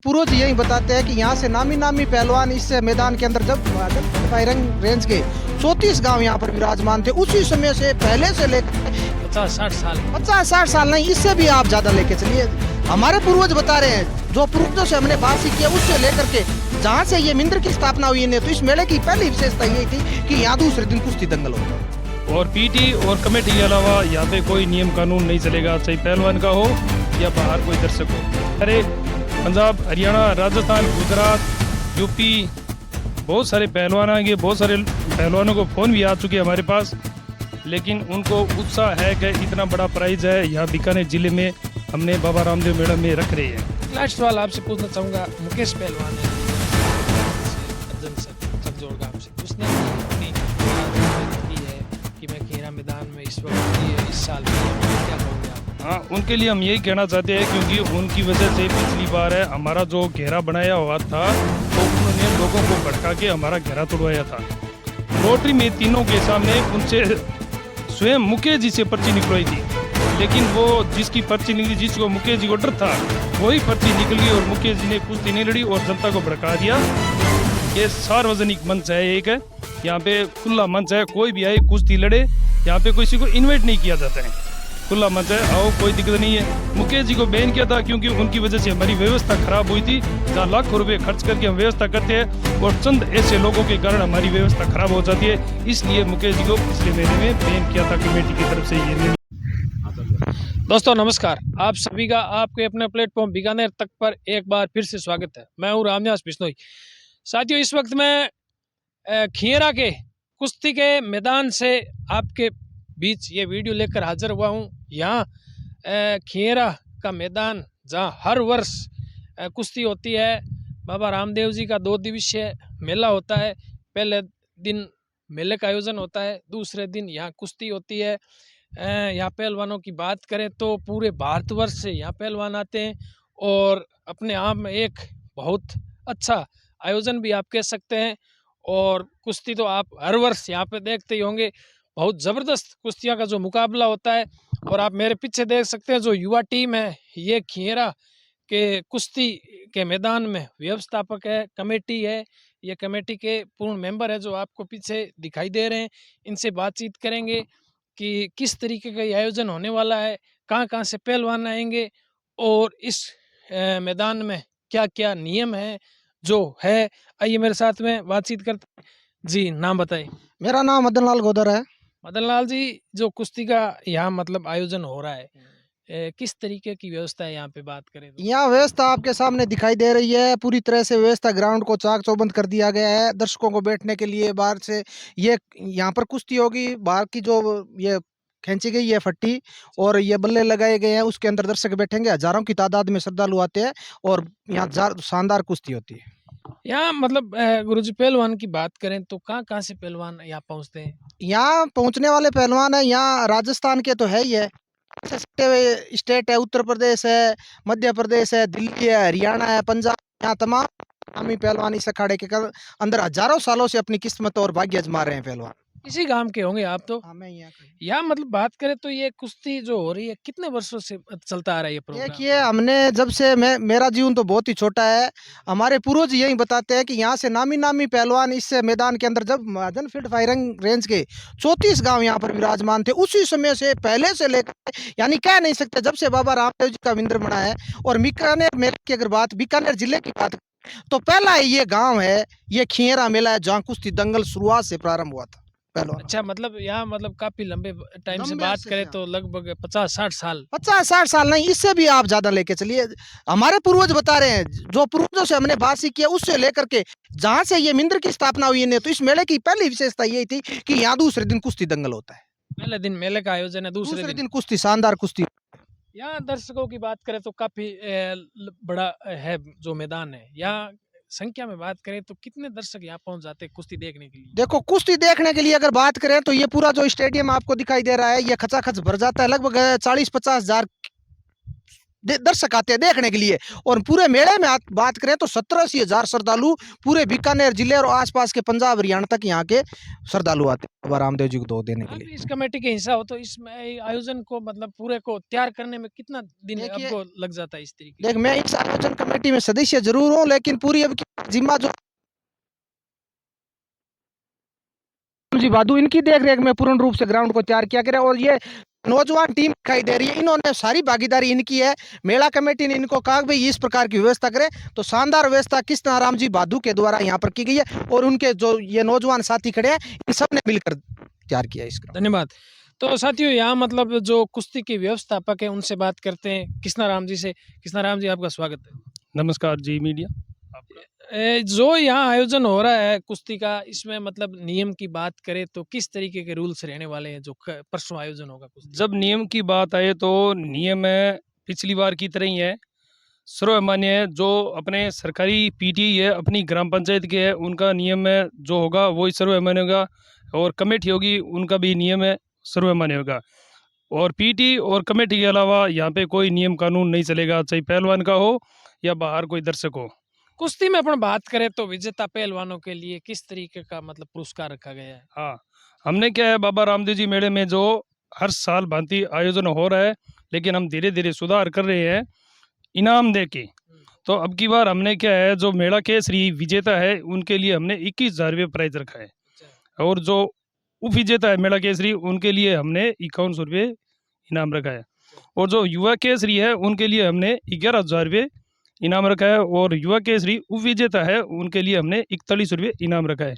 पूर्वज यही बताते हैं कि यहाँ से नामी नामी पहलवान इस मैदान के अंदर जब फायरिंग रेंज के 34 गांव यहाँ पर विराजमान थे, उसी समय से पहले से लेकर 50-60 साल नहीं, इससे भी आप ज्यादा लेके चलिए। हमारे पूर्वज बता रहे हैं, जो पूर्वजों से हमने बात सीखी है उससे लेकर के जहाँ से ये मिंद्र की स्थापना हुई है, तो इस मेले की पहली विशेषता यही थी कि यहाँ दूसरे दिन कुश्ती दंगल होगा और पीटी और कमेटी के अलावा यहाँ पे कोई नियम कानून नहीं चलेगा, चाहे पहलवान का हो या बाहर कोई दर्शक हो। अरे पंजाब, हरियाणा, राजस्थान, गुजरात, यूपी, बहुत सारे पहलवान आएंगे, बहुत सारे पहलवानों को फ़ोन भी आ चुके हैं हमारे पास, लेकिन उनको उत्साह है कि इतना बड़ा प्राइज है यहाँ बीकानेर जिले में हमने बाबा रामदेव मेला में रख रहे हैं। लास्ट सवाल आपसे पूछना चाहूँगा, मुकेश पहलवान है अर्जुन सर गांव से, उसने अपनी की है कि मैं खेरा मैदान में इस वक्त इस साल क्या कहोगे आप? हाँ, उनके लिए हम यही कहना चाहते हैं क्योंकि उनकी वजह से पिछली बार है हमारा जो घेरा बनाया हुआ था तो उन्होंने लोगों को भड़का के हमारा घेरा तोड़वाया था। रोटरी में तीनों के सामने उनसे स्वयं मुकेश जी से पर्ची निकलवाई थी, लेकिन वो जिसकी पर्ची निकली, जिसको मुकेश जी को डर था, वही पर्ची निकल गई और मुकेश जी ने कुश्ती नहीं लड़ी और जनता को भड़का दिया। ये सार्वजनिक मंच है, एक है यहाँ पे खुला मंच है, कोई भी आए कुश्ती लड़े, यहाँ पे किसी को इन्वाइट नहीं किया जाता है, खुला मंच है, आओ, कोई दिक्कत नहीं है। मुकेश जी को बैन किया था क्योंकि उनकी वजह से हमारी व्यवस्था खराब हुई थी, जहाँ लाखों रुपए खर्च करके हम व्यवस्था करते हैं और चंद ऐसे लोगों के कारण हमारी व्यवस्था खराब हो जाती है, इसलिए मुकेश जी को पिछले महीने में बैन किया था कमेटी की तरफ से। ये दोस्तों नमस्कार, आप सभी का आपके अपने प्लेटफॉर्म बीकानेर तक पर एक बार फिर से स्वागत है। मैं हूँ रामनिवास बिश्नोई। साथियों, इस वक्त मैं खियरा के कुश्ती के मैदान से आपके बीच ये वीडियो लेकर हाजिर हुआ हूँ। यहाँ खियरा का मैदान जहाँ हर वर्ष कुश्ती होती है, बाबा रामदेव जी का 2 दिवसीय मेला होता है। पहले दिन मेले का आयोजन होता है, दूसरे दिन यहाँ कुश्ती होती है। यहाँ पहलवानों की बात करें तो पूरे भारतवर्ष से यहाँ पहलवान आते हैं और अपने आप में एक बहुत अच्छा आयोजन भी आप कह सकते हैं। और कुश्ती तो आप हर वर्ष यहाँ पे देखते ही होंगे, बहुत ज़बरदस्त कुश्तियाँ का जो मुकाबला होता है। और आप मेरे पीछे देख सकते हैं जो युवा टीम है, ये खियरा के कुश्ती के मैदान में व्यवस्थापक है, कमेटी है, ये कमेटी के पूर्ण मेंबर है जो आपको पीछे दिखाई दे रहे हैं। इनसे बातचीत करेंगे कि किस तरीके का ये आयोजन होने वाला है, कहाँ कहाँ से पहलवान आएंगे और इस मैदान में क्या क्या नियम है जो है। आइए मेरे साथ में बातचीत करते हैं। जी, नाम बताइए। मेरा नाम मदन लाल गोदर है। मदन लाल जी, जो कुश्ती का यहाँ मतलब आयोजन हो रहा है, किस तरीके की व्यवस्था है यहाँ पे बात करें तो? यहाँ व्यवस्था आपके सामने दिखाई दे रही है, पूरी तरह से व्यवस्था, ग्राउंड को चाक चौबंद कर दिया गया है दर्शकों को बैठने के लिए। बाहर से ये यहाँ पर कुश्ती होगी, बाहर की जो ये खींची गई है फट्टी और ये बल्ले लगाए गए हैं, उसके अंदर दर्शक बैठेंगे, हजारों की तादाद में श्रद्धालु आते हैं और यहाँ शानदार कुश्ती होती है। यहाँ मतलब गुरुजी पहलवान की बात करें तो कहाँ कहाँ से पहलवान यहाँ पहुँचते हैं? यहाँ पहुँचने वाले पहलवान है, यहाँ राजस्थान के तो है ही है, स्टेट है, उत्तर प्रदेश है, मध्य प्रदेश है, दिल्ली है, हरियाणा है, पंजाब, यहाँ तमाम नामी पहलवान इस अखाड़े के अंदर हजारों सालों से अपनी किस्मत और भाग्य आजमा रहे हैं पहलवान। इसी गांव के होंगे आप तो? हाँ, मैं यहाँ का ही। यहाँ मतलब बात करें तो ये कुश्ती जो हो रही है कितने वर्षों से चलता आ रहा है ये प्रोग्राम? देखिए, हमने जब से मेरा जीवन तो बहुत ही छोटा है, हमारे पूर्वज यही बताते हैं कि यहाँ से नामी नामी पहलवान इस मैदान के अंदर जब महाजन फील्ड फायरिंग रेंज के 34 गांव यहाँ पर विराजमान थे, उसी समय से पहले से लेकर, यानी कह नहीं सकते जब से बाबा रामदेव जी का मिंद्र बना है। और बीकानेर मेले की अगर बात, बीकानेर जिले की बात तो पहला ये गाँव है, ये खियरा मेला है, जहाँ कुश्ती दंगल शुरुआत से प्रारंभ हुआ था पहलवान। अच्छा, मतलब यहाँ मतलब काफी लंबे टाइम से लंबे बात अरसे करें से, तो लगभग 50-60 साल। 50-60 साल नहीं, इससे भी आप ज्यादा लेके चलिए। हमारे पूर्वज बता रहे हैं, जो पूर्वजों से हमने बात सीखी है उससे लेकर के जहाँ से ये मिंद्र की स्थापना हुई है, तो इस मेले की पहली विशेषता यही थी कि यहाँ दूसरे दिन कुश्ती दंगल होता है। पहले दिन मेले का आयोजन है, दूसरे दूसरे दिन दिन कुश्ती, शानदार कुश्ती। यहाँ दर्शकों की बात करें तो काफी बड़ा है जो मैदान है। यहाँ संख्या में बात करें तो कितने दर्शक यहाँ पहुंच जाते हैं कुश्ती देखने के लिए? देखो, कुश्ती देखने के लिए अगर बात करें तो ये पूरा जो स्टेडियम आपको दिखाई दे रहा है, ये खचाखच भर जाता है। लगभग 40-50 हजार दर्शक आते हैं देखने के लिए। और पूरे मेले में बात करें तो 17,000 श्रद्धालु पूरे बीकानेर जिले और आसपास के पंजाब हरियाणा तक यहाँ के श्रद्धालु आते हैं बाबा रामदेव जी को दूध देने के आप लिए। भी इस कमेटी के हिस्सा हो तो इस आयोजन को मतलब पूरे को तैयार करने में कितना दिन देखिए- आपको लग जाता है इस तरीके देख, मैं इस आयोजन कमेटी में सदस्य जरूर हूँ, लेकिन पूरी अब की जिम्मा जो जी बादू इनकी देख रेख में पूर्ण रूप से ग्राउंड को तैयार किया गया। और ये नौजवान टीम दिखाई दे रही है, इन्होंने सारी भागीदारी इनकी है। मेला कमेटी ने इनको कहा भाई इस प्रकार की व्यवस्था करें, तो शानदार व्यवस्था कृष्ण राम जी बादू के द्वारा यहाँ पर की गई है। और उनके जो ये नौजवान साथी खड़े हैं, इन सब ने मिलकर तैयार किया इसका। धन्यवाद। तो साथियों यहाँ मतलब जो कुश्ती के व्यवस्थापक है उनसे बात करते हैं कृष्णा राम जी से। कृष्णा राम जी आपका स्वागत है। नमस्कार जी मीडिया। जो यहाँ आयोजन हो रहा है कुश्ती का, इसमें मतलब नियम की बात करें तो किस तरीके के रूल्स रहने वाले हैं जो परसों आयोजन होगा कुश्ती? जब नियम की बात आए तो नियम है पिछली बार की तरह ही है, सर्वमान्य है। जो अपने सरकारी पीटी है अपनी ग्राम पंचायत के है, उनका नियम है जो होगा वही सर्वमान्य होगा। और कमेटी होगी उनका भी नियम है सर्वमान्य होगा। और पीटी और कमेटी के अलावा यहाँ पे कोई नियम कानून नहीं चलेगा, चाहे पहलवान का हो या बाहर कोई दर्शक हो। कुश्ती में अपन बात करें तो विजेता पहलवानों के लिए किस तरीके का मतलब पुरस्कार रखा गया है? हाँ, हमने क्या है बाबा रामदेव जी मेले में जो हर साल भांति आयोजन हो रहा है, लेकिन हम धीरे धीरे सुधार कर रहे हैं इनाम दे के। तो अब की बार हमने क्या है जो मेला के श्री विजेता है उनके लिए हमने 21,000 रुपये प्राइज रखा है। और जो उप विजेता है मेला केसरी उनके लिए हमने 5100 रुपये इनाम रखा है। और जो युवा केसरी है उनके लिए हमने 11,000 रुपये इनाम रखा है। और युवा केसरी उप विजेता है उनके लिए हमने 41 रुपये इनाम रखा है।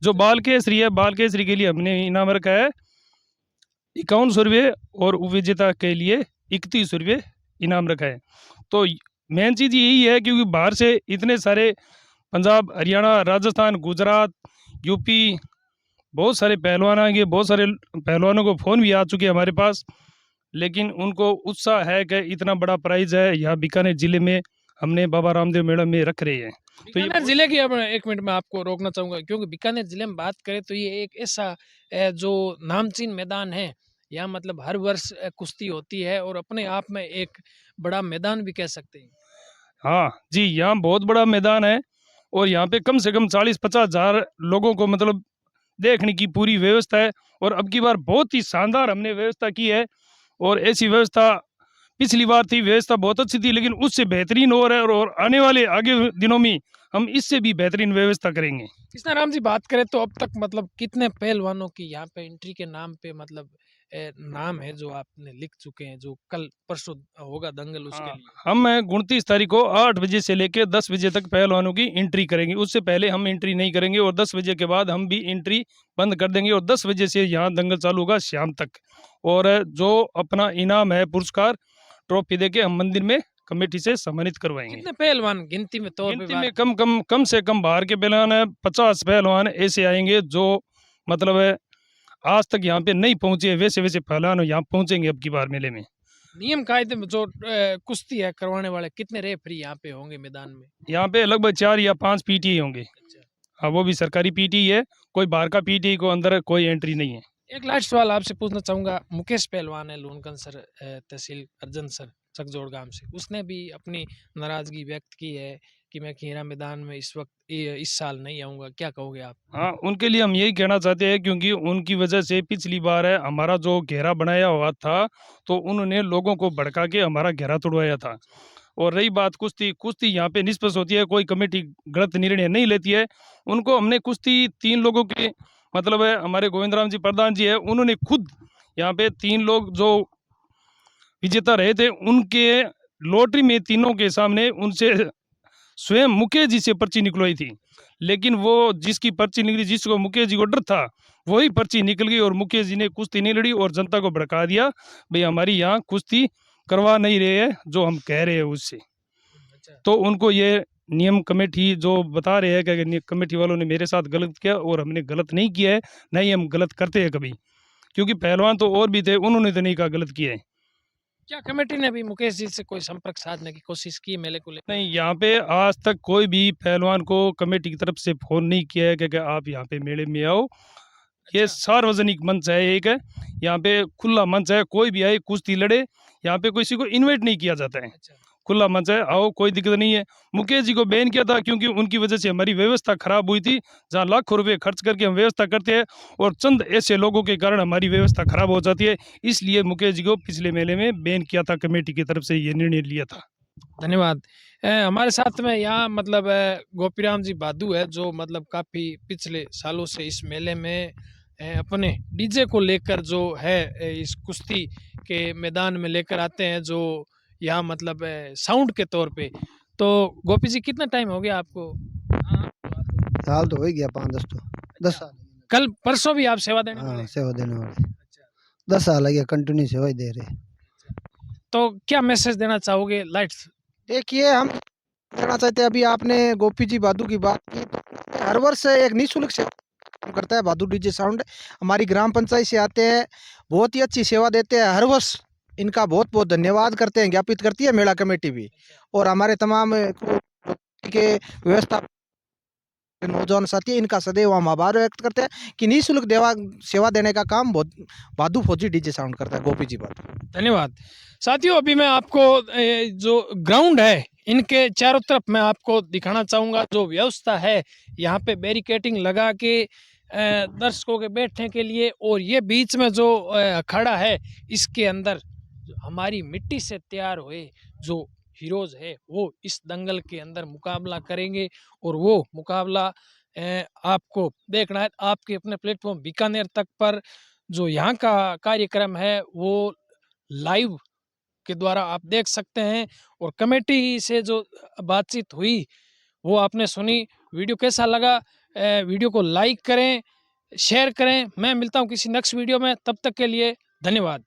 जो बाल केसरी है, बाल केसरी के लिए हमने इनाम रखा है 5100 रुपये और उप विजेता के लिए 31 रुपये इनाम रखा है। तो मेन चीज़ यही है क्योंकि बाहर से इतने सारे पंजाब, हरियाणा, राजस्थान, गुजरात, यूपी बहुत सारे पहलवान आएंगे। बहुत सारे पहलवानों को फ़ोन भी आ चुके हैं हमारे पास, लेकिन उनको उत्साह है कि इतना बड़ा प्राइज़ है यहाँ बीकानेर ज़िले में हमने बाबा रामदेव मेला में रख रहे हैं। तो ये बीकानेर जिले की अब एक मिनट में आपको रोकना चाहूंगा क्योंकि बीकानेर जिले में बात करें तो ये एक ऐसा जो नामचीन मैदान है। यहाँ मतलब हर वर्ष कुश्ती होती है और अपने आप में एक बड़ा मैदान भी कह सकते हैं। हाँ जी, यहाँ बहुत बड़ा मैदान है और यहाँ पे कम से कम 40-50 हज़ार लोगों को मतलब देखने की पूरी व्यवस्था है। और अब की बार बहुत ही शानदार हमने व्यवस्था की है। और ऐसी व्यवस्था पिछली बार थी, व्यवस्था बहुत अच्छी थी, लेकिन उससे बेहतरीन हो रहा है। और आने वाले आगे दिनों में हम इससे भी बेहतरीन व्यवस्था करेंगे। कृष्णा राम जी बात करें तो अब तक मतलब कितने पहलवानों की यहाँ पे एंट्री के नाम पे मतलब नाम है जो आपने लिख चुके हैं, जो कल परसों होगा दंगल उसके हाँ, लिए? हम 29 तारीख को 8 बजे से लेकर 10 बजे तक पहलवानों की एंट्री करेंगे। उससे पहले हम एंट्री नहीं करेंगे और 10 बजे के बाद हम भी एंट्री बंद कर देंगे। और 10 बजे से यहाँ दंगल चालू होगा शाम तक। और जो अपना इनाम है पुरस्कार ट्रॉफी देके हम मंदिर में कमेटी से सम्मानित करवाएंगे। कितने पहलवान गिनती में तौर पे गिनती में कम से कम बाहर के पहलवान है 50 पहलवान ऐसे आएंगे जो मतलब है आज तक यहाँ पे नहीं पहुंचे, वैसे वैसे पहलवान यहाँ पहुंचेंगे अब की बार मेले में। नियम कायदे में जो कुश्ती है करवाने वाले कितने रेफरी यहाँ पे होंगे मैदान में? यहाँ पे लगभग 4 या 5 पीटी होंगे। हाँ, वो भी सरकारी पीटी है, कोई बाहर का पीटी को अंदर कोई एंट्री नहीं है। एक लास्ट सवाल आपसे पूछना चाहूंगा। मुकेश पहलवान है लूनकन सर, तहसील अर्जन सर चकजोड़ गांव से, उसने भी अपनी नाराजगी व्यक्त की है कि मैं खीरा मैदान में इस वक्त इस साल नहीं आऊंगा। क्या कहोगे आप? हाँ, उनके लिए हम यही कहना चाहते हैं क्योंकि उनकी वजह से पिछली बार है हमारा जो घेरा बनाया हुआ था तो उन्होंने लोगों को भड़का के हमारा घेरा तोड़वाया था। और रही बात कुश्ती यहाँ पे निष्पक्ष होती है, कोई कमेटी गलत निर्णय नहीं लेती है। उनको हमने कुश्ती 3 लोगों के मतलब है हमारे गोविंद राम जी प्रधान जी है, उन्होंने खुद यहाँ पे 3 लोग जो विजेता रहे थे उनके लॉटरी में तीनों के सामने उनसे स्वयं मुकेश जी से पर्ची निकलवाई थी। लेकिन वो जिसकी पर्ची निकली, जिसको मुकेश जी को डर था, वही पर्ची निकल गई और मुकेश जी ने कुश्ती नहीं लड़ी और जनता को भड़का दिया भाई हमारी यहाँ कुश्ती करवा नहीं रहे हैं जो हम कह रहे हैं उससे। तो उनको ये नियम कमेटी जो बता रहे हैं कि कमेटी वालों ने मेरे साथ गलत किया और हमने गलत नहीं किया है, नहीं हम गलत करते हैं कभी, क्योंकि पहलवान तो और भी थे, उन्होंने तो नहीं कहा गलत किया है। क्या कमेटी ने भी मुकेश जी से कोई संपर्क साधने की कोशिश की मेले को लेकर? नहीं, यहाँ पे आज तक कोई भी पहलवान को कमेटी की तरफ से फोन नहीं किया है कि आप यहाँ पे मेले में आओ। ये सार्वजनिक मंच है, एक है यहाँ पे खुला मंच है, कोई भी आए कुश्ती लड़े, यहाँ पे किसी को इनवाइट नहीं किया जाता है, खुला मंच है, आओ कोई दिक्कत नहीं है। मुकेश जी को बैन किया था क्योंकि उनकी वजह से हमारी व्यवस्था खराब हुई थी, जहाँ लाखों रुपए खर्च करके हम व्यवस्था करते हैं और चंद ऐसे लोगों के कारण हमारी व्यवस्था खराब हो जाती है, इसलिए मुकेश जी को पिछले मेले में बैन किया था, कमेटी की तरफ से ये निर्णय लिया था। धन्यवाद। हमारे साथ में यहाँ मतलब गोपीराम जी बादू है, जो मतलब काफ़ी पिछले सालों से इस मेले में अपने डीजे को लेकर जो है इस कुश्ती के मैदान में लेकर आते हैं, जो यहाँ मतलब साउंड के तौर पे। तो गोपी जी, कितना टाइम हो गया आपको? साल तो हो ही गया 5-10 तो 10 साल कल परसों भी आप सेवा देने हाँ वाले? सेवा देने वाले 10 साल लगे कंटिन्यू सेवा ही दे रहे। तो क्या मैसेज देना चाहोगे लाइट्स? देखिए हम कहना चाहते हैं, अभी आपने गोपी जी बादू की बात की, तो हर वर्ष एक निःशुल्क सेवा काम करता है बादू डीजे साउंड, हमारी ग्राम पंचायत से आते हैं, बहुत ही अच्छी सेवा देते हैं हर वर्ष, इनका बहुत बहुत धन्यवाद करते हैं, ज्ञापित करती है मेला कमेटी भी, और हमारे तमाम के व्यवस्था नौजवान साथी इनका सदैव हम आभार व्यक्त करते हैं कि निःशुल्क सेवा देने का काम बहुत बादू फौजी डीजे साउंड करता है, गोपी जी बादू। धन्यवाद। साथियों, अभी मैं आपको जो ग्राउंड है इनके चारों तरफ मैं आपको दिखाना चाहूँगा, जो व्यवस्था है यहाँ पे बैरिकेटिंग लगा के दर्शकों के बैठने के लिए, और ये बीच में जो अखाड़ा है इसके अंदर हमारी मिट्टी से तैयार हुए जो हीरोज है वो इस दंगल के अंदर मुकाबला करेंगे, और वो मुकाबला आपको देखना है आपके अपने प्लेटफॉर्म बीकानेर तक पर। जो यहाँ का कार्यक्रम है वो लाइव के द्वारा आप देख सकते हैं, और कमेटी से जो बातचीत हुई वो आपने सुनी। वीडियो कैसा लगा? वीडियो को लाइक करें, शेयर करें। मैं मिलता हूँ किसी नेक्स्ट वीडियो में, तब तक के लिए धन्यवाद।